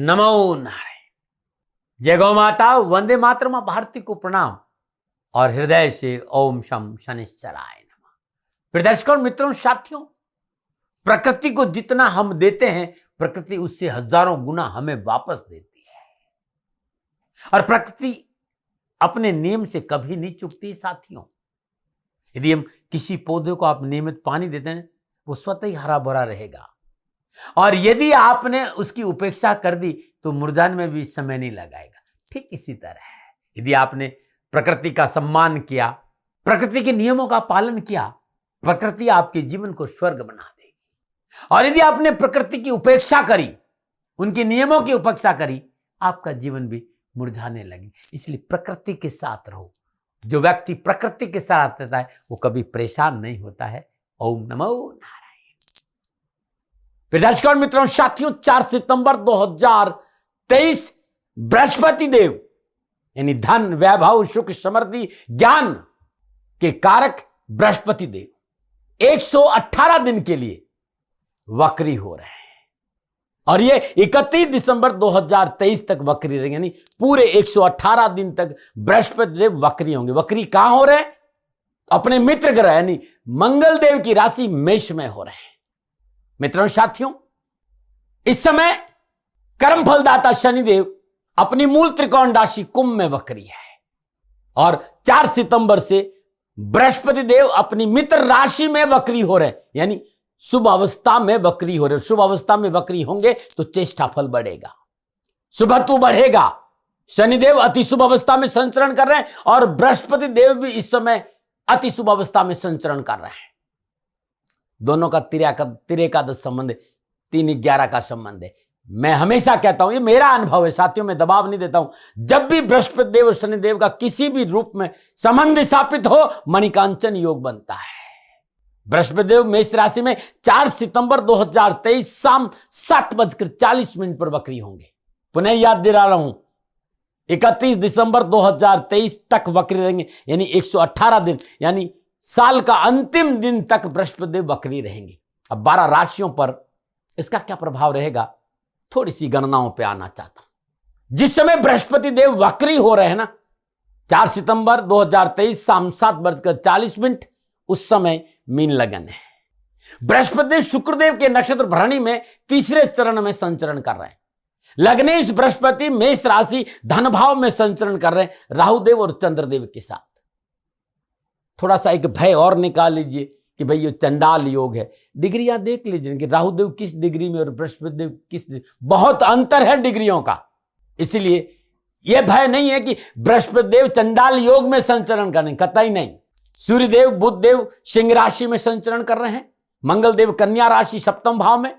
नमो नारायण। जय गौ माता, वंदे मातरम, भारती को प्रणाम और हृदय से ओम शम शनिश्चराय नमः। प्रिय दर्शकों, मित्रों, साथियों, प्रकृति को जितना हम देते हैं प्रकृति उससे हजारों गुना हमें वापस देती है। और प्रकृति अपने नियम से कभी नहीं चूकती। साथियों, यदि हम किसी पौधे को आप नियमित पानी देते हैं वो स्वतः ही हरा भरा रहेगा, और यदि आपने उसकी उपेक्षा कर दी तो मुरझाने में भी समय नहीं लगाएगा। ठीक इसी तरह है, यदि आपने प्रकृति का सम्मान किया, प्रकृति के नियमों का पालन किया, प्रकृति आपके जीवन को स्वर्ग बना देगी। और यदि आपने प्रकृति की उपेक्षा करी, उनके नियमों की उपेक्षा करी, आपका जीवन भी मुरझाने लगे। इसलिए प्रकृति के साथ रहो। जो व्यक्ति प्रकृति के साथ रहता है वो कभी परेशान नहीं होता है। ओम नमो नारायण। दर्शकों, मित्रों, साथियों, 4 सितंबर 2023 बृहस्पति देव यानी धन, वैभव, सुख, समृद्धि, ज्ञान के कारक बृहस्पति देव 118 दिन के लिए वक्री हो रहे हैं। और ये 31 दिसंबर 2023 तक वक्री रहेंगे, यानी पूरे 118 दिन तक बृहस्पति देव वक्री होंगे। वक्री कहां हो रहे हैं? अपने मित्र ग्रह यानी मंगल देव की राशि मेष में हो रहे हैं। मित्रों, साथियों, इस समय कर्म फलदाता शनिदेव अपनी मूल त्रिकोण राशि कुंभ में वक्री है। और 4 सितंबर से बृहस्पति देव अपनी मित्र राशि में वक्री हो रहे हैं, यानी शुभ अवस्था में वक्री हो रहे। शुभ अवस्था में वक्री होंगे तो चेष्टा फल बढ़ेगा, शुभत्व बढ़ेगा। शनिदेव अति शुभ अवस्था में संचरण कर रहे हैं और बृहस्पति देव भी इस समय अति शुभ अवस्था में संचरण कर रहे हैं। दोनों का तिरेकादश संबंध है, 3-11 का संबंध है। मैं हमेशा कहता हूं, ये मेरा अनुभव है साथियों, मैं दबाव नहीं देता हूं। जब भी बृहस्पति देव और शनिदेव का किसी भी रूप में संबंध स्थापित हो, मणिकांचन योग बनता है। बृहस्पति देव मेष राशि में 4 सितंबर 2023 शाम 7:40 पर वक्री होंगे। पुनः याद दिला रहा हूं, 31 दिसंबर 2023 तक वक्री रहेंगे, यानी 118 दिन, यानी साल का अंतिम दिन तक बृहस्पति देव वक्री रहेंगे। अब 12 राशियों पर इसका क्या प्रभाव रहेगा, थोड़ी सी गणनाओं पे आना चाहता हूं। जिस समय बृहस्पति देव वक्री हो रहे हैं ना, 4 सितंबर 2023 शाम 7:40, उस समय मीन लगन है। बृहस्पति देव शुक्रदेव के नक्षत्र भरणी में तीसरे चरण में संचरण कर रहे हैं। लग्नेश बृहस्पति मेष राशि धन भाव में संचरण कर रहे हैं राहुदेव और चंद्रदेव के साथ। थोड़ा सा एक भय और निकाल लीजिए कि भाई ये चंडाल योग है। डिग्रियां देख लीजिए कि राहुदेव किस डिग्री में और बृहस्पति देव किस, बहुत अंतर है डिग्रियों का। इसलिए यह भय नहीं है कि बृहस्पति देव चंडाल योग में संचरण करें, कतई नहीं। सूर्यदेव बुध देव सिंह राशि में संचरण कर रहे हैं, मंगल देव कन्या राशि 7वें भाव में,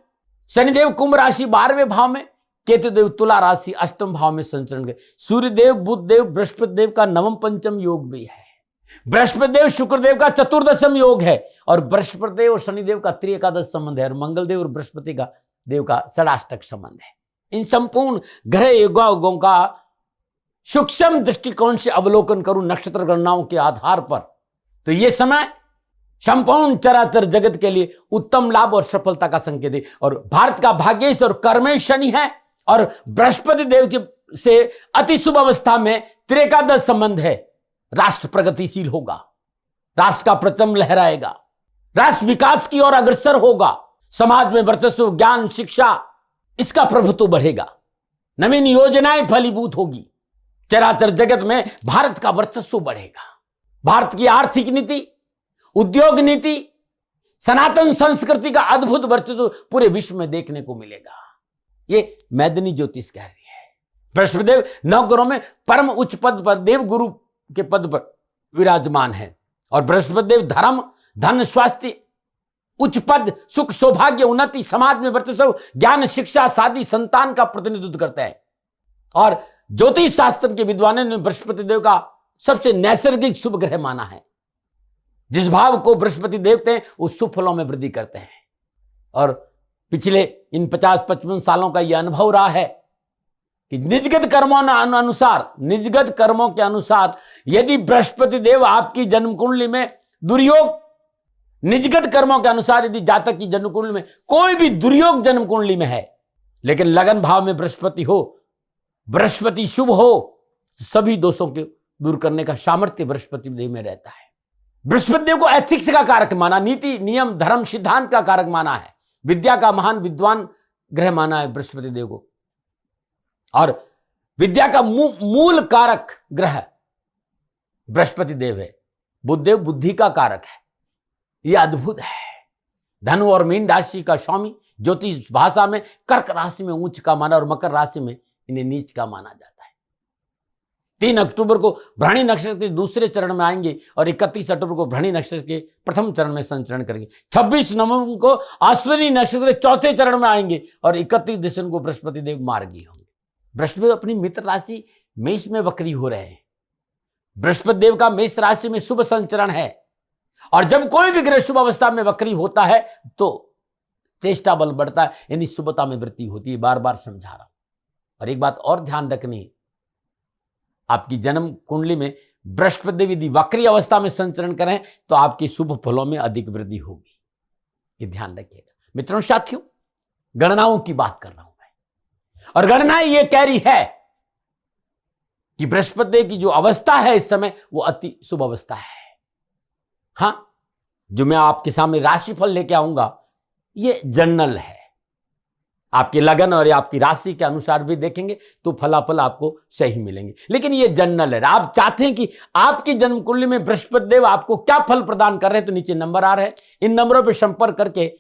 शनिदेव कुंभ राशि 12वें भाव में, केतुदेव तुला राशि 8वें भाव में संचरण कर। सूर्यदेव बुध देव बृहस्पति देव का 9व पंचम योग भी है। बृहस्पति देव शुक्रदेव का 4दशम योग है और बृहस्पति देव और शनिदेव का त्रिएकादश संबंध है और मंगल देव और बृहस्पति का देव का षडाष्टक संबंध है। इन संपूर्ण ग्रह योगों का सूक्ष्म दृष्टिकोण से अवलोकन करूं नक्षत्र गणनाओं के आधार पर, तो यह समय संपूर्ण चराचर जगत के लिए उत्तम लाभ और सफलता का संकेत है। और भारत का भाग्येश और कर्मेश शनि है और बृहस्पति देव के से अति शुभ अवस्था में त्रिएकादश संबंध है। राष्ट्र प्रगतिशील होगा, राष्ट्र का परचम लहराएगा, राष्ट्र विकास की ओर अग्रसर होगा, समाज में वर्चस्व, ज्ञान, शिक्षा, इसका प्रभुत्व बढ़ेगा, नवीन योजनाएं फलीभूत होगी, चराचर जगत में भारत का वर्चस्व बढ़ेगा। भारत की आर्थिक नीति, उद्योग नीति, सनातन संस्कृति का अद्भुत वर्चस्व पूरे विश्व में देखने को मिलेगा। ये मैदनी ज्योतिष कह रही है। बृहस्पति देव 9 ग्रहों में परम उच्च पद पर देव गुरु के पद पर विराजमान है और बृहस्पति देव धर्म, धन, स्वास्थ्य, उच्च पद, सुख, सौभाग्य, उन्नति, समाज में वर्चस्व, ज्ञान, शिक्षा, शादी, संतान का प्रतिनिधित्व करता है। और ज्योतिष शास्त्र के विद्वानों ने बृहस्पति देव का सबसे नैसर्गिक शुभ ग्रह माना है। जिस भाव को बृहस्पति देखते हैं उस शुभ फलों में वृद्धि करते हैं। और पिछले इन 50-55 सालों का यह अनुभव रहा है कि निजगत कर्मों के अनुसार यदि बृहस्पति देव आपकी जन्म कुंडली में दुर्योग, निजगत कर्मों के अनुसार यदि जातक की जन्म कुंडली में कोई भी दुर्योग जन्म कुंडली में है लेकिन लगन भाव में बृहस्पति हो, बृहस्पति शुभ हो, सभी दोषों के दूर करने का सामर्थ्य बृहस्पति देव में रहता है। बृहस्पति देव को एथिक्स का कारक माना, नीति नियम धर्म सिद्धांत का कारक माना है, विद्या का महान विद्वान ग्रह माना है बृहस्पति देव को, और विद्या का मूल कारक ग्रह बृहस्पति देव है। बुध देव बुद्धि का कारक है। यह अद्भुत है। धनु और मीन राशि का स्वामी ज्योतिष भाषा में कर्क राशि में उच्च का माना और मकर राशि में इन्हें नीच का माना जाता है। 3 अक्टूबर को भरणी नक्षत्र के दूसरे चरण में आएंगे और 31 अक्टूबर को भरणी नक्षत्र के प्रथम चरण में संचरण करेंगे। 26 नवंबर को अश्विनी नक्षत्र के चौथे चरण में आएंगे और 31 दिसंबर को बृहस्पति देव मार्गी होंगे। बृहस्पति अपनी मित्र राशि मेष में वक्री हो रहे हैं। बृहस्पति देव का मेष राशि में शुभ संचरण है, और जब कोई भी ग्रह शुभ अवस्था में वक्री होता है तो चेष्टा बल बढ़ता है, यानी शुभता में वृद्धि होती है। बार बार समझा रहा हूं। और एक बात और ध्यान रखनी, आपकी जन्म कुंडली में बृहस्पति देव यदि वक्री अवस्था में संचरण करें तो आपके शुभ फलों में अधिक वृद्धि होगी। ये ध्यान रखिएगा मित्रों। साथियों, गणनाओं की बात कर रहा हूं मैं, और गणनाएं ये कह रही है कि बृहस्पति देव की जो अवस्था है इस समय वो अति शुभ अवस्था है। हां, जो मैं आपके सामने राशिफल लेके आऊंगा ये जनरल है। आपके लगन और आपकी राशि के अनुसार भी देखेंगे तो फलाफल आपको सही मिलेंगे, लेकिन ये जनरल है। आप चाहते हैं कि आपकी जन्म कुंडली में बृहस्पति देव आपको क्या फल प्रदान कर रहे हैं, तो नीचे नंबर आ रहे हैं, इन नंबरों पर संपर्क करके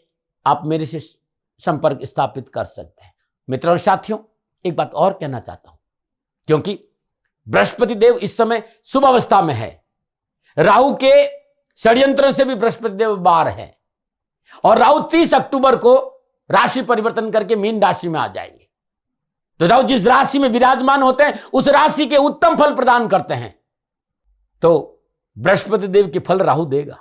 आप मेरे से संपर्क स्थापित कर सकते हैं। मित्रों और साथियों, एक बात और कहना चाहता हूं, क्योंकि बृहस्पति देव इस समय शुभ अवस्था में है, राहु के षड्यंत्रों से भी बृहस्पति देव बाहर है, और राहु 30 अक्टूबर को राशि परिवर्तन करके मीन राशि में आ जाएंगे। तो राहु जिस राशि में विराजमान होते हैं उस राशि के उत्तम फल प्रदान करते हैं, तो बृहस्पति देव के फल राहु देगा।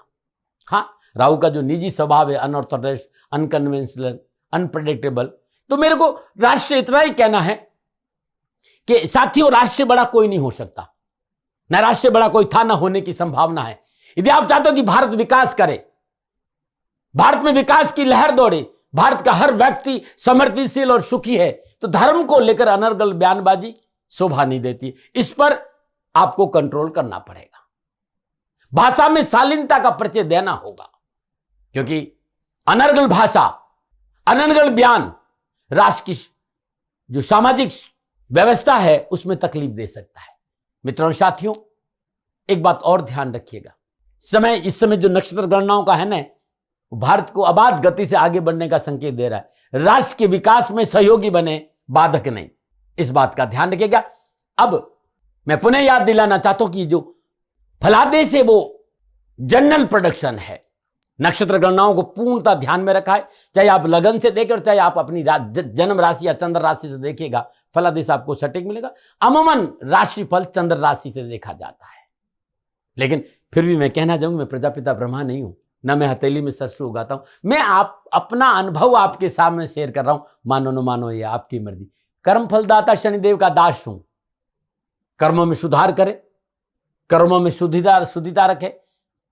हां, राहु का जो निजी स्वभाव है, अनऑर्थोडॉक्स, अनकन्वेंशनल, अनप्रेडिक्टेबल, तो मेरे को राशि से इतना ही कहना है कि साथियों, राशि से बड़ा कोई नहीं हो सकता, न राशि से बड़ा कोई था, न होने की संभावना है। यदि आप चाहते हो कि भारत विकास करे, भारत में विकास की लहर दौड़े, भारत का हर व्यक्ति समृद्धिशील और सुखी है, तो धर्म को लेकर अनर्गल बयानबाजी शोभा नहीं देती। इस पर आपको कंट्रोल करना पड़ेगा। भाषा में शालीनता का परिचय देना होगा, क्योंकि अनर्गल भाषा, अनर्गल बयान राष्ट्र की जो सामाजिक व्यवस्था है उसमें तकलीफ दे सकता है। मित्रों और साथियों, एक बात और ध्यान रखिएगा, इस समय जो नक्षत्र गणनाओं का है ना, भारत को अबाध गति से आगे बढ़ने का संकेत दे रहा है। राष्ट्र के विकास में सहयोगी बने, बाधक नहीं। इस बात का ध्यान रखिएगा। अब मैं पुनः याद दिलाना चाहता हूं कि जो फलादेश है वो जनरल प्रोडक्शन है। नक्षत्र गणनाओं को पूर्णतः ध्यान में रखा है, चाहे आप लगन से देखें और चाहे आप अपनी जन्म राशि या चंद्र राशि से देखिएगा, फलादेश आपको सटीक मिलेगा। अमूमन राशिफल चंद्र राशि से देखा जाता है, लेकिन फिर भी मैं कहना चाहूंगा, मैं प्रजापिता ब्रह्मा नहीं हूं, न मैं हथेली में सरसों उगाता हूं। मैं अपना अनुभव आपके सामने शेयर कर रहा हूं, मानो न मानो ये आपकी मर्जी। कर्म फलदाता शनिदेव का दास हूं। कर्मों में सुधार करें, कर्मों में शुद्धिता रखें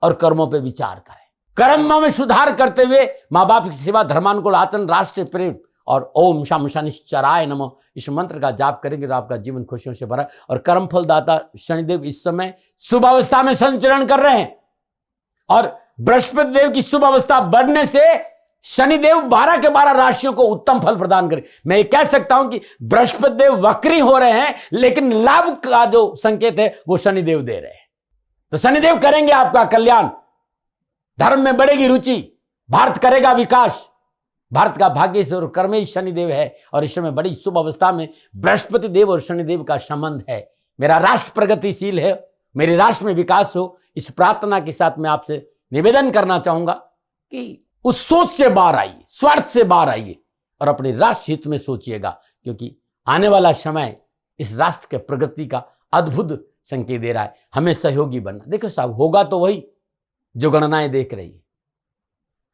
और कर्मों पर विचार करें। कर्मों में सुधार करते हुए माँ बाप की सेवा, धर्मानुकूल आचरण, राष्ट्र प्रेम और ओम शम शनिश्चराय नमः इस मंत्र का जाप करेंगे तो आपका जीवन खुशियों से भरा। और कर्म फलदाता शनिदेव इस समय शुभ अवस्था में संचरण कर रहे हैं, और बृहस्पति देव की शुभ अवस्था बढ़ने से शनिदेव 12 के 12 राशियों को उत्तम फल प्रदान करें। मैं ये कह सकता हूं कि बृहस्पति देव वक्री हो रहे हैं, लेकिन लाभ का जो संकेत है वो शनिदेव दे रहे हैं। तो शनिदेव करेंगे आपका कल्याण, धर्म में बढ़ेगी रुचि, भारत करेगा विकास। भारत का भाग्येश्वर और कर्मेश शनिदेव है, और इस समय बड़ी शुभ अवस्था में बृहस्पति देव और शनिदेव का संबंध है। मेरा राष्ट्र प्रगतिशील है, मेरे राष्ट्र में विकास हो, इस प्रार्थना के साथ मैं आपसे निवेदन करना चाहूंगा कि उस सोच से बाहर आइए, स्वार्थ से बाहर आइए और अपने राष्ट्र हित में सोचिएगा, क्योंकि आने वाला समय इस राष्ट्र के प्रगति का अद्भुत संकेत दे रहा है। हमें सहयोगी बनना। देखो साहब, होगा तो वही जो गणनाएं देख रही है।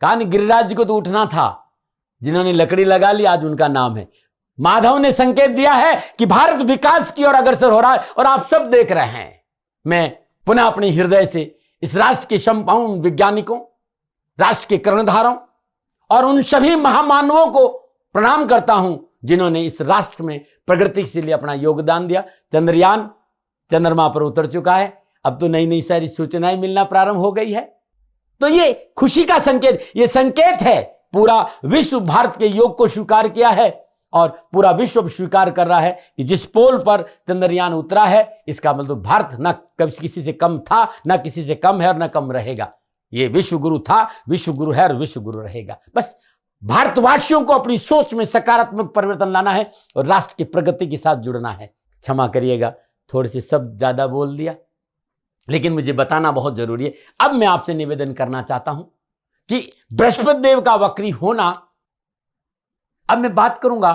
कहानी गिरिराज जी को तो उठना था, जिन्होंने लकड़ी लगा ली, आज उनका नाम है। माधव ने संकेत दिया है कि भारत विकास की ओर अग्रसर हो रहा है, और आप सब देख रहे हैं। मैं पुनः अपने हृदय से इस राष्ट्र के संपूर्ण वैज्ञानिकों, राष्ट्र के कर्णधारों और उन सभी महामानवों को प्रणाम करता हूं जिन्होंने इस राष्ट्र में प्रगति के लिए अपना योगदान दिया। चंद्रयान चंद्रमा पर उतर चुका है, अब तो नई नई सारी सूचनाएं मिलना प्रारंभ हो गई है। तो ये खुशी का संकेत, ये संकेत है, पूरा विश्व भारत के योग को स्वीकार किया है और पूरा विश्व स्वीकार कर रहा है कि जिस पोल पर चंद्रयान उतरा है, इसका मतलब भारत न कभी किसी से कम था, न किसी से कम है और न कम रहेगा। ये विश्व गुरु था, विश्व गुरु है और विश्व गुरु रहेगा। बस भारतवासियों को अपनी सोच में सकारात्मक परिवर्तन लाना है और राष्ट्र की प्रगति के साथ जुड़ना है। क्षमा करिएगा, थोड़े से शब्द ज्यादा बोल दिया, लेकिन मुझे बताना बहुत जरूरी है। अब मैं आपसे निवेदन करना चाहता हूं कि बृहस्पति देव का वक्री होना, अब मैं बात करूंगा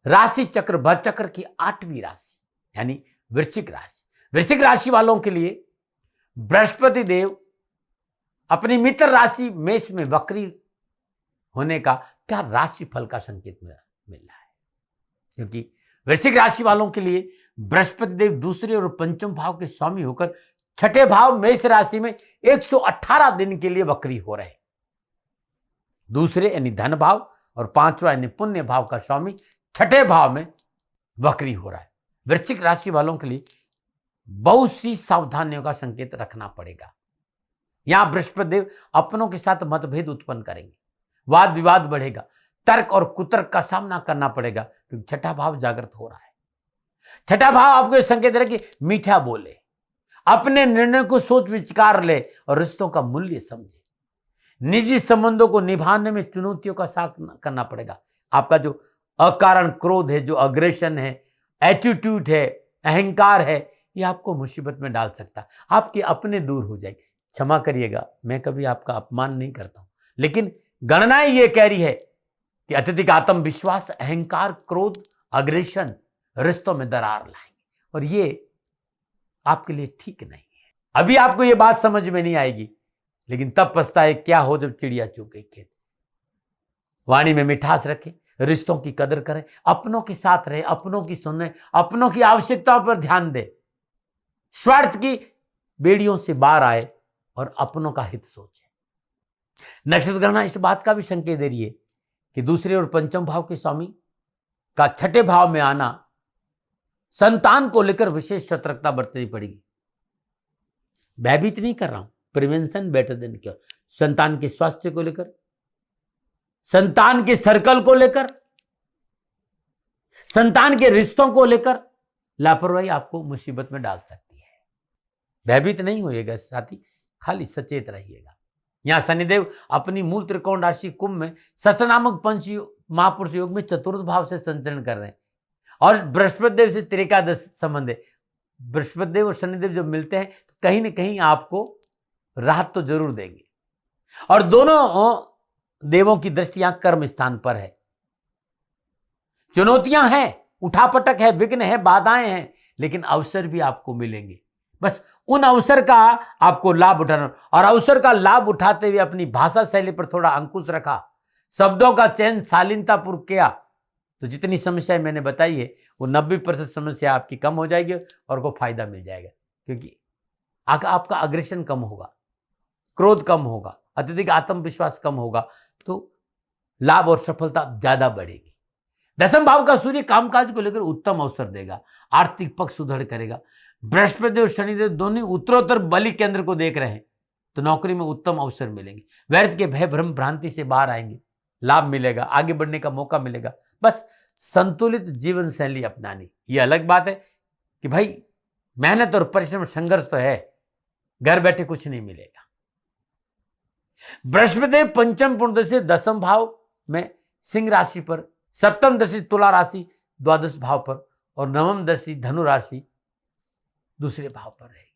राशि चक्र भचक्र की 8वीं राशि यानी वृश्चिक राशि। वृश्चिक राशि वालों के लिए बृहस्पति देव अपनी मित्र राशि मेष में वक्री होने का क्या राशि फल का संकेत मिल रहा है, क्योंकि वृश्चिक राशि वालों के लिए बृहस्पति देव दूसरे और पंचम भाव के स्वामी होकर छठे भाव मेष राशि में 118 दिन के लिए वक्री हो रहे। दूसरे यानी धन भाव और पांचवा यानी पुण्य भाव का स्वामी छठे भाव में वक्री हो रहा है। वृश्चिक राशि वालों के लिए बहुत सी सावधानियों का संकेत रखना पड़ेगा। यहां बृहस्पति देव अपनों के साथ मतभेद उत्पन्न करेंगे, वाद विवाद बढ़ेगा, तर्क और कुतर्क का सामना करना पड़ेगा, क्योंकि छठा भाव जागृत हो रहा है। छठा भाव आपको यह संकेत रहे कि मीठा बोले, अपने निर्णय को सोच विचार ले और रिश्तों का मूल्य समझे। निजी संबंधों को निभाने में चुनौतियों का सामना करना पड़ेगा। आपका जो अकारण क्रोध है, जो अग्रेशन है, एटीट्यूड है, अहंकार है, ये आपको मुसीबत में डाल सकता है। आपके अपने दूर हो जाएंगे। क्षमा करिएगा, मैं कभी आपका अपमान नहीं करता हूं, लेकिन गणनाएं ये कह रही है कि अत्यधिक आत्मविश्वास, अहंकार, क्रोध, अग्रेशन रिश्तों में दरार लाएंगे और ये आपके लिए ठीक नहीं है। अभी आपको ये बात समझ में नहीं आएगी, लेकिन तब पछताए क्या हो जब चिड़िया चुग गई खेत। वाणी में मिठास रखें, रिश्तों की कदर करें, अपनों के साथ रहे, अपनों की सुने, अपनों की आवश्यकताओं पर ध्यान दे, स्वार्थ की बेड़ियों से बाहर आए और अपनों का हित सोचे। नक्षत्र गणना इस बात का भी संकेत दे रही है कि दूसरे और पंचम भाव के स्वामी का छठे भाव में आना संतान को लेकर विशेष सतर्कता बरतनी पड़ेगी। भयभीत नहीं कर रहा हूं, प्रिवेंशन बेटर देन क्योर। संतान के स्वास्थ्य को लेकर, संतान के सर्कल को लेकर, संतान के रिश्तों को लेकर लापरवाही आपको मुसीबत में डाल सकती है। भयभीत नहीं होइएगा साथी, खाली सचेत रहिएगा। यहां शनिदेव अपनी मूल त्रिकोण राशि कुंभ में सस नामक पंच महापुरुष योग में चतुर्थ भाव से संचरण कर रहे हैं और बृहस्पति देव से त्रिकादश संबंध है। बृहस्पति देव और शनिदेव जब मिलते हैं तो कहीं ना कहीं आपको राहत तो जरूर देंगे और दोनों देवों की दृष्टि यहां कर्म स्थान पर है। चुनौतियां हैं, उठापटक है, विघ्न है, बाधाएं हैं, लेकिन अवसर भी आपको मिलेंगे। बस उन अवसर का आपको लाभ उठाना और अवसर का लाभ उठाते हुए अपनी भाषा शैली पर थोड़ा अंकुश रखा, शब्दों का चयन शालीनतापूर्वक किया, तो जितनी समस्याएं मैंने बताई है वो 90% समस्या आपकी कम हो जाएगी और को फायदा मिल जाएगा, क्योंकि आपका अग्रेशन कम होगा, क्रोध कम होगा, अत्यधिक आत्मविश्वास कम होगा, तो लाभ और सफलता ज्यादा बढ़ेगी। दसम भाव का सूर्य कामकाज को लेकर उत्तम अवसर देगा, आर्थिक पक्ष सुदृढ़ करेगा। बृहस्पति और शनिदेव दोनों उत्तरोत्तर बलि केंद्र को देख रहे हैं, तो नौकरी में उत्तम अवसर मिलेंगे। व्यर्थ के भय भ्रम भ्रांति से बाहर आएंगे, लाभ मिलेगा, आगे बढ़ने का मौका मिलेगा। बस संतुलित जीवन शैली अपनानी। यह अलग बात है कि भाई मेहनत और परिश्रम संघर्ष तो है, घर बैठे कुछ नहीं मिलेगा। बृहस्पति पंचम पूर्ण से दसम भाव में सिंह राशि पर, सप्तम दशा तुला राशि द्वादश भाव पर और नवम दशा धनु राशि दूसरे भाव पर रहेगी।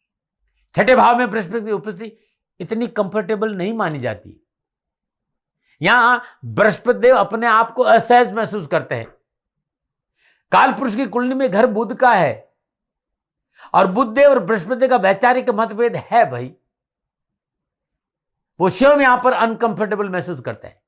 छठे भाव में बृहस्पति की उपस्थिति इतनी कंफर्टेबल नहीं मानी जाती। यहां बृहस्पति देव अपने आप को असहज महसूस करते हैं। काल पुरुष की कुंडली में घर बुध का है और बुध देव और बृहस्पति का वैचारिक मतभेद है भाई, वो स्वयं यहां पर अनकंफर्टेबल महसूस करते हैं।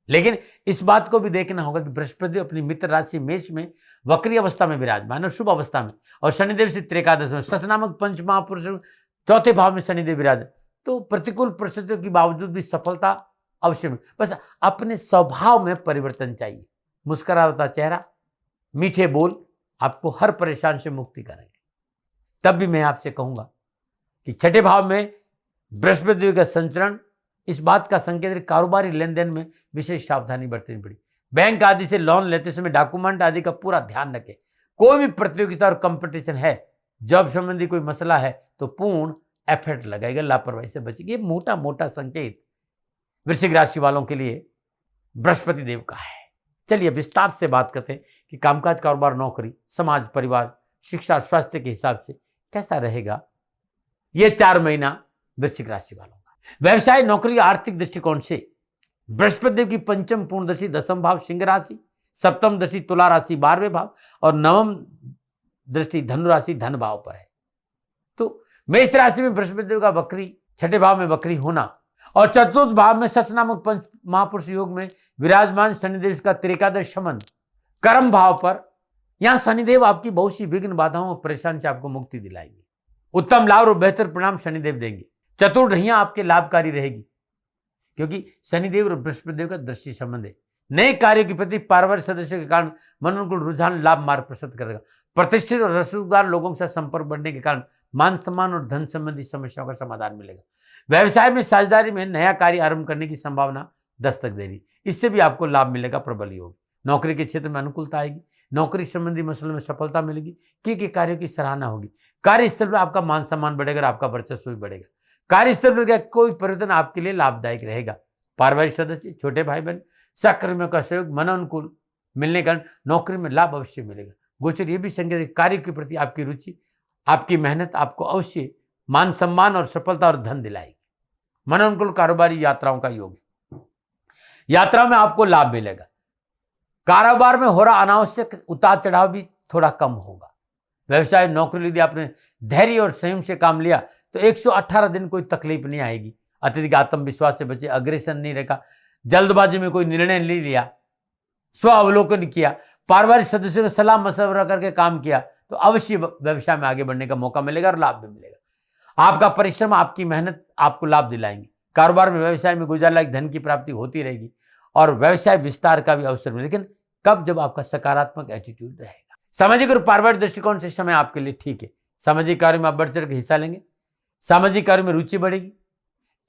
लेकिन इस बात को भी देखना होगा कि बृहस्पति अपनी मित्र राशि मेष में वक्री अवस्था में विराजमान और शुभ अवस्था में, और शनिदेव से त्रिकादश में सस नामक पंच महापुरुष चौथे भाव में शनिदेव विराज, तो प्रतिकूल परिस्थितियों के बावजूद भी सफलता अवश्य बस अपने स्वभाव में परिवर्तन चाहिए। मुस्कुराता चेहरा, मीठे बोल आपको हर परेशान से मुक्ति करेंगे। तब भी मैं आपसे कहूंगा कि छठे भाव में बृहस्पति का संचरण इस बात का संकेत है कारोबारी लेन देन में विशेष सावधानी बरतनी पड़ी। बैंक आदि से लोन लेते समय डॉक्यूमेंट आदि का पूरा ध्यान रखें। कोई भी प्रतियोगिता और कंपटीशन है, जॉब संबंधी कोई मसला है तो पूर्ण एफर्ट लगाएगा, लापरवाही से बचेगी। ये मोटा मोटा संकेत वृश्चिक राशि वालों के लिए बृहस्पति देव का है। चलिए विस्तार से बात करते हैं कि कामकाज, कारोबार, नौकरी, समाज, परिवार, शिक्षा, स्वास्थ्य के हिसाब से कैसा रहेगा ये 4 महीना वृश्चिक राशि वालों का। व्यवसाय, नौकरी, आर्थिक दृष्टिकोण से बृहस्पति देव की पंचम पूर्णदशी 10वां भाव सिंह राशि, सप्तम दृष्टि तुला राशि 12वें भाव और नवम दृष्टि धनु राशि धन भाव पर है। तो मेष राशि में बृहस्पति देव का वक्री, छठे भाव में वक्री होना और चतुर्थ भाव में सस नामक पंच महापुरुष योग में विराजमान शनिदेव का त्रिकादश संबंध कर्म भाव पर, यहां शनिदेव आपकी बहुत सी विघ्न बाधाओं और परेशानी से आपको मुक्ति दिलाएंगे। उत्तम लाभ और बेहतर परिणाम शनिदेव देंगे। चतुर्ढैया आपके लाभकारी रहेगी क्योंकि शनिदेव और बृहस्पति देव का दृष्टि संबंध है। नए कार्यों के प्रति पारिवारिक सदस्यों के कारण मनोनुकूल रुझान लाभ मार्ग प्रस्तुत करेगा। प्रतिष्ठित और रसूखदार लोगों से संपर्क बढ़ने के कारण मान सम्मान और धन संबंधी समस्याओं का समाधान मिलेगा। व्यवसाय में साझेदारी में नया कार्य आरंभ करने की संभावना दस्तक दे रही, इससे भी आपको लाभ मिलेगा, प्रबल योग। नौकरी के क्षेत्र में अनुकूलता आएगी। नौकरी संबंधी मसलों में सफलता मिलेगी। किए गए कार्यों की सराहना होगी। कार्यस्थल पर आपका मान सम्मान बढ़ेगा, आपका वर्चस्व भी बढ़ेगा। कार्यस्थल पर कोई परिवर्तन आपके लिए लाभदायक रहेगा। पारिवारिक सदस्य, छोटे भाई बहन, सहकर्मियों का सहयोग मनोनुकूल मिलने के कारण नौकरी में लाभ अवश्य मिलेगा। गोचर ये भी संकेत कार्य के प्रति आपकी रुचि, आपकी मेहनत आपको अवश्य मान सम्मान और सफलता और धन दिलाएगी। मनोनुकूल कारोबारी यात्राओं का योग है। यात्रा में आपको लाभ मिलेगा। कारोबार में हो रहा अनावश्यक उतार चढ़ाव भी थोड़ा कम होगा। व्यवसाय, नौकरी यदि आपने धैर्य और संयम से काम लिया तो 118 दिन कोई तकलीफ नहीं आएगी। अत्यधिक आत्मविश्वास से बचे, अग्रेसन नहीं रखा, जल्दबाजी में कोई निर्णय नहीं लिया, स्व अवलोकन किया, पारिवारिक सदस्यों से सलाह मशवरा करके काम किया तो अवश्य व्यवसाय में आगे बढ़ने का मौका मिलेगा और लाभ भी मिलेगा। आपका परिश्रम, आपकी मेहनत आपको लाभ दिलाएंगे। कारोबार में, व्यवसाय में गुजार लायक धन की प्राप्ति होती रहेगी और व्यवसाय विस्तार का भी अवसर मिलेगा, लेकिन कब, जब आपका सकारात्मक एटीट्यूड रहेगा। सामाजिक और पारिवारिक दृष्टिकोण से समय आपके लिए ठीक है। सामाजिक कार्य में आप बढ़ चढ़ के हिस्सा लेंगे। सामाजिक कार्य में रुचि बढ़ेगी।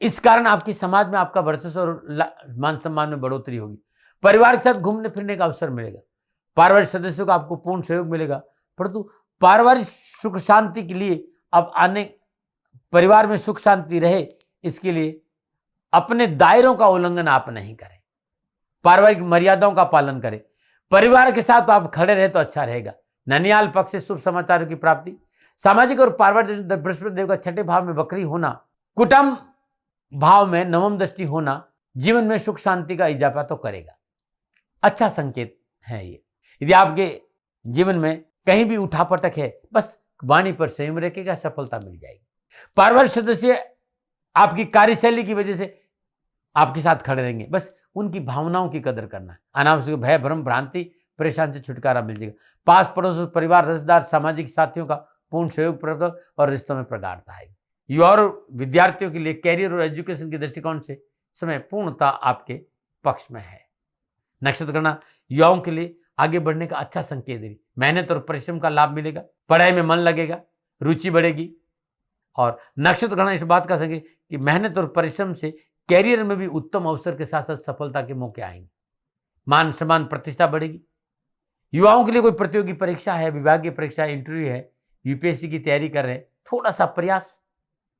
इस कारण आपकी समाज में आपका वर्चस्व और मान सम्मान में बढ़ोतरी होगी। परिवार के साथ घूमने फिरने का अवसर मिलेगा। पारिवारिक सदस्यों का आपको पूर्ण सहयोग मिलेगा, परंतु पारिवारिक सुख शांति के लिए अब आने, परिवार में सुख शांति रहे इसके लिए अपने दायरों का उल्लंघन आप नहीं करें। पारिवारिक मर्यादाओं का पालन करें। परिवार के साथ आप खड़े रहे तो अच्छा रहेगा। ननियाल पक्ष से शुभ समाचारों की प्राप्ति। सामाजिक और पारिवारिक बृहस्पति देव का छठे भाव में वक्री होना, कुटुंब भाव में नवम दृष्टि होना जीवन में सुख शांति का इजाफा तो करेगा। अच्छा संकेत है ये। यदि आपके जीवन में कहीं भी उठापटक है, बस वाणी पर संयम रखेगा, सफलता मिल जाएगी। पारिवारिक सदस्य आपकी कार्यशैली की वजह से आपके साथ खड़े रहेंगे, बस उनकी भावनाओं की कदर करना है। अनावश्यक भय, भ्रम, भ्रांति, परेशान से छुटकारा मिल जाएगा। पास पड़ोस, परिवार, रिश्तेदार, सामाजिक साथियों का पूर्ण सहयोग प्राप्त और रिश्तों में प्रगाढ़ता आएगी। युवा और विद्यार्थियों के लिए कैरियर और एजुकेशन के दृष्टिकोण से समय पूर्णता आपके पक्ष में है। नक्षत्र गणना युवाओं के लिए आगे बढ़ने का अच्छा संकेत है। मेहनत और परिश्रम का लाभ मिलेगा। पढ़ाई में मन लगेगा, रुचि बढ़ेगी। और नक्षत्र गणना इस बात का संकेत कि मेहनत और परिश्रम से कैरियर में भी उत्तम अवसर के साथ साथ सफलता के मौके आएंगे। मान सम्मान, प्रतिष्ठा बढ़ेगी। युवाओं के लिए कोई प्रतियोगी परीक्षा है, विभागीय परीक्षा है, इंटरव्यू है, यूपीएससी की तैयारी कर रहे हैं, थोड़ा सा प्रयास,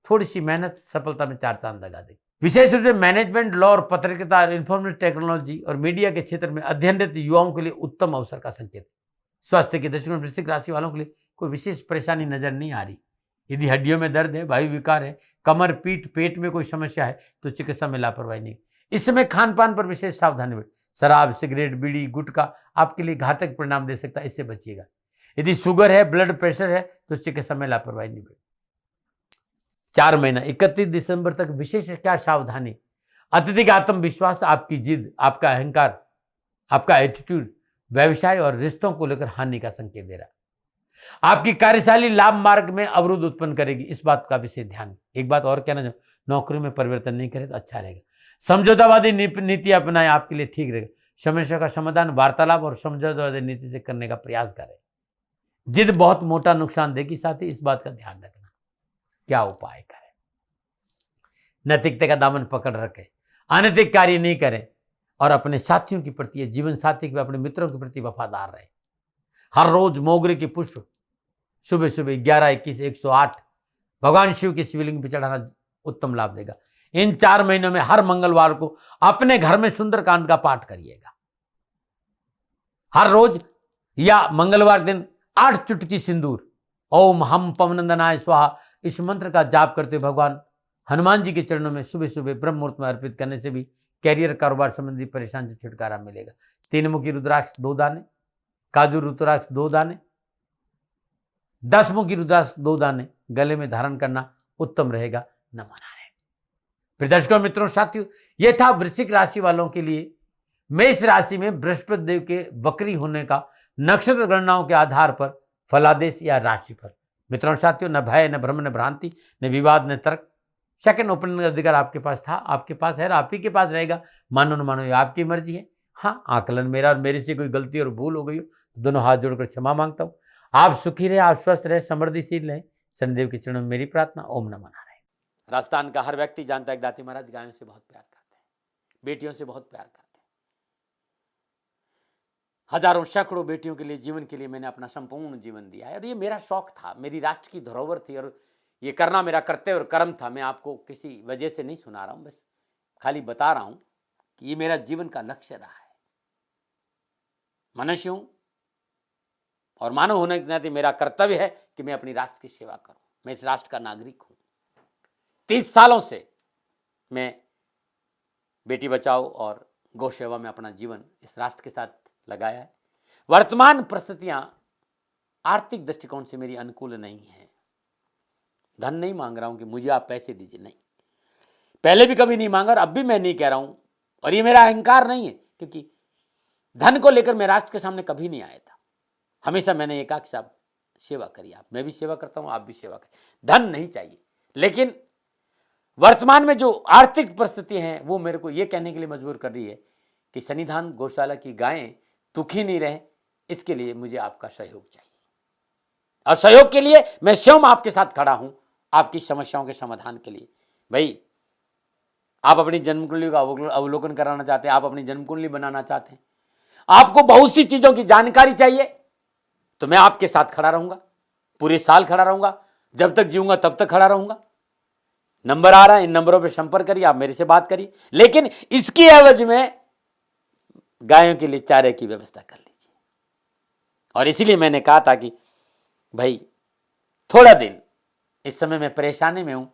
थोड़ी सी मेहनत सफलता में 4 चांद लगा देगी। विशेष रूप से मैनेजमेंट, लॉ और पत्रकारिता, इंफॉर्मेशन टेक्नोलॉजी और मीडिया के क्षेत्र में अध्ययनरत युवाओं के लिए उत्तम अवसर का संकेत है। स्वास्थ्य के दृष्टिकोण वृश्चिक राशि वालों के लिए कोई विशेष परेशानी नजर नहीं आ रही। यदि हड्डियों में दर्द है, वायु विकार है, कमर, पीठ, पेट में कोई समस्या है तो चिकित्सा में लापरवाही नहीं। इस समय खान पान पर विशेष सावधानी बरतें। शराब, सिगरेट, बीड़ी, गुटखा आपके लिए घातक परिणाम दे सकता है, इससे बचिएगा। यदि शुगर है, ब्लड प्रेशर है तो चिकित्सा में लापरवाही नहीं बरतें। 4 महीना 31 दिसंबर तक विशेष क्या सावधानी। अत्यधिक आत्मविश्वास, आपकी जिद, आपका अहंकार, आपका एटीट्यूड व्यवसाय और रिश्तों को लेकर हानि का संकेत दे रहा है। आपकी कार्यशैली लाभ मार्ग में अवरोध उत्पन्न करेगी, इस बात का विशेष ध्यान। एक बात और कहना चाहूँ, नौकरी में परिवर्तन नहीं करे तो अच्छा रहेगा। समझौतावादी नीति अपनाएं, आपके लिए ठीक रहेगा। समस्या का समाधान वार्तालाप और समझौतावादी नीति से करने का प्रयास करें। जिद बहुत मोटा नुकसान देगी, साथ ही इस बात का ध्यान रखना क्या उपाय करें। नैतिकता का दामन पकड़ रखें, अनैतिक कार्य नहीं करें और अपने साथियों के प्रति, जीवन साथी के, अपने मित्रों के प्रति वफादार रहे। हर रोज मोगरे के पुष्प सुबह सुबह 11, 21, 108 भगवान शिव की शिवलिंग पर चढ़ाना उत्तम लाभ देगा। इन 4 महीनों में हर मंगलवार को अपने घर में सुंदरकांड का पाठ करिएगा। हर रोज या मंगलवार दिन 8 चुटकी सिंदूर ओम हम पवनंदनाय स्वाहा इस मंत्र का जाप करते हुए भगवान हनुमान जी के चरणों में सुबह सुबह ब्रह्म मुहूर्त में अर्पित करने से भी कैरियर, कारोबार संबंधी परेशानी से छुटकारा मिलेगा। 3 मुखी रुद्राक्ष 2 दाने, काजू रुद्राक्ष 2 दाने, 10 मुखी रुद्राक्ष 2 दाने गले में धारण करना उत्तम रहेगा। नमन नारायण। फिर दर्शकों, मित्रों, साथियों, यह था वृश्चिक राशि वालों के लिए मेष राशि में बृहस्पति देव के वक्री होने का नक्षत्र गणनाओं के आधार पर फलादेश या राशिफल। मित्रों साथियों, न भय, न भ्रम, न भ्रांति, न विवाद, न तर्क। सेकंड ओपिनियन का अधिकार आपके पास था, आपके पास है, आप ही के पास रहेगा। मानो न मानो, ये आपकी मर्जी है। हाँ, आकलन मेरा और मेरे से कोई गलती और भूल हो गई हो, दोनों हाथ जोड़कर क्षमा मांगता हूँ। आप सुखी रहे, आप स्वस्थ रहे, समृद्धिशील रहे, शनिदेव के चरणों में मेरी प्रार्थना। ओम नमः नारायण। राजस्थान का हर व्यक्ति जानता है कि दाती महाराज गायों से बहुत प्यार करते हैं, बेटियों से बहुत प्यार करते हैं। हजारों सैकड़ों बेटियों के लिए, जीवन के लिए मैंने अपना संपूर्ण जीवन दिया है और ये मेरा शौक था, मेरी राष्ट्र की धरोहर थी और ये करना मेरा कर्तव्य और कर्म था। मैं आपको किसी वजह से नहीं सुना रहा हूं, बस खाली बता रहा हूं कि ये मेरा जीवन का लक्ष्य रहा है। मनुष्य हूं और मानव होने के नाते मेरा कर्तव्य है कि मैं अपनी राष्ट्र की सेवा करूं। मैं इस राष्ट्र का नागरिक हूं। 30 सालों से मैं बेटी बचाओ और गौ सेवा में अपना जीवन इस राष्ट्र के साथ लगाया है। वर्तमान परिस्थितियां आर्थिक दृष्टिकोण से मेरी अनुकूल नहीं है। धन नहीं मांग रहा हूं कि मुझे आप पैसे दीजिए, नहीं, पहले भी कभी नहीं मांगा और अब भी मैं नहीं कह रहा हूं। और ये मेरा अहंकार नहीं है, क्योंकि धन को लेकर मैं राष्ट्र के सामने कभी नहीं आया था। हमेशा मैंने एक आख साहब सेवा करी, आप, मैं भी सेवा करता हूं, आप भी सेवा करें। धन नहीं चाहिए, लेकिन वर्तमान में जो आर्थिक परिस्थिति हैं वो मेरे को ये कहने के लिए मजबूर कर रही है कि सन्निधान गौशाला की गायें दुखी नहीं रहे, इसके लिए मुझे आपका सहयोग चाहिए। और सहयोग के लिए मैं स्वयं आपके साथ खड़ा हूं, आपकी समस्याओं के समाधान के लिए। भाई, आप अपनी जन्म कुंडली का अवलोकन कराना चाहते हैं, आप अपनी जन्म कुंडली बनाना चाहते हैं, आपको बहुत सी चीजों की जानकारी चाहिए, तो मैं आपके साथ खड़ा रहूंगा, पूरे साल खड़ा रहूंगा, जब तक जीऊंगा तब तक खड़ा रहूंगा। नंबर आ रहा है, इन नंबरों पर संपर्क करिए, आप मेरे से बात करिए, लेकिन इसकी एवज में गायों के लिए चारे की व्यवस्था कर लीजिए। और इसीलिए मैंने कहा था कि भाई थोड़ा दिन, इस समय मैं परेशानी में हूं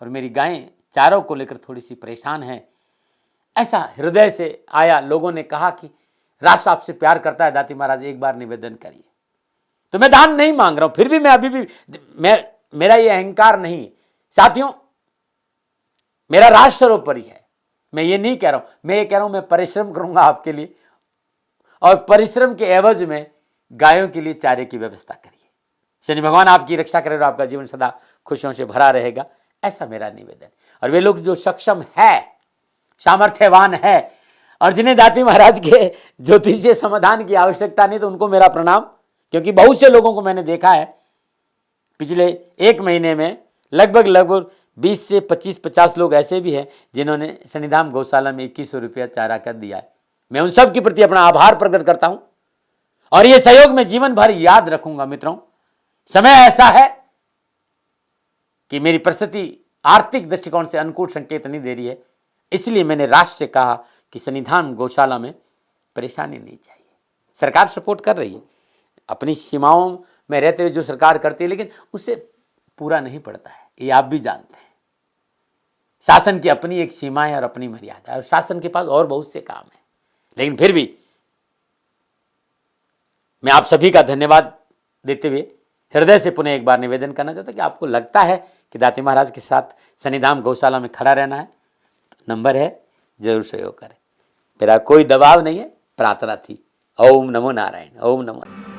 और मेरी गायें चारों को लेकर थोड़ी सी परेशान हैं। ऐसा हृदय से आया, लोगों ने कहा कि राष्ट्र आपसे प्यार करता है दाती महाराज, एक बार निवेदन करिए। तो मैं दान नहीं मांग रहा हूं, फिर भी मैं अभी भी, मेरा ये अहंकार नहीं साथियों, मेरा राष्ट्र सर्वोपरि है। मैं ये नहीं कह रहा हूं, मैं ये कह रहा हूं मैं परिश्रम करूंगा आपके लिए, और परिश्रम के एवज में गायों के लिए चारे की व्यवस्था करिए। शनि भगवान आपकी रक्षा करे और आपका जीवन सदा खुशियों से भरा रहेगा, ऐसा मेरा निवेदन। और वे लोग जो सक्षम है, सामर्थ्यवान है और जिन्हें दाती महाराज के ज्योतिषीय समाधान की आवश्यकता नहीं, तो उनको मेरा प्रणाम। क्योंकि बहुत से लोगों को मैंने देखा है पिछले 1 महीने में, लगभग 20 से 25-50 लोग ऐसे भी हैं जिन्होंने सन्निधान गौशाला में 2100 रुपया चारा कर दिया है। मैं उन सब के प्रति अपना आभार प्रकट करता हूं और ये सहयोग मैं जीवन भर याद रखूंगा। मित्रों, समय ऐसा है कि मेरी परिस्थिति आर्थिक दृष्टिकोण से अनुकूल संकेत नहीं दे रही है, इसलिए मैंने राष्ट्र से कहा कि सन्निधान गौशाला में परेशानी नहीं चाहिए। सरकार सपोर्ट कर रही है, अपनी सीमाओं में रहते हुए जो सरकार करती है, लेकिन उससे पूरा नहीं पड़ता है, ये आप भी जानते हैं। शासन की अपनी एक सीमा है और अपनी मर्यादा है, और शासन के पास और बहुत से काम है। लेकिन फिर भी मैं आप सभी का धन्यवाद देते हुए हृदय से पुनः एक बार निवेदन करना चाहता हूं कि आपको लगता है कि दाती महाराज के साथ सन्निधान गौशाला में खड़ा रहना है, तो नंबर है, जरूर सहयोग करें। मेरा कोई दबाव नहीं है, प्रार्थना थी। ओम नमो नारायण। ओम नमो नारायण।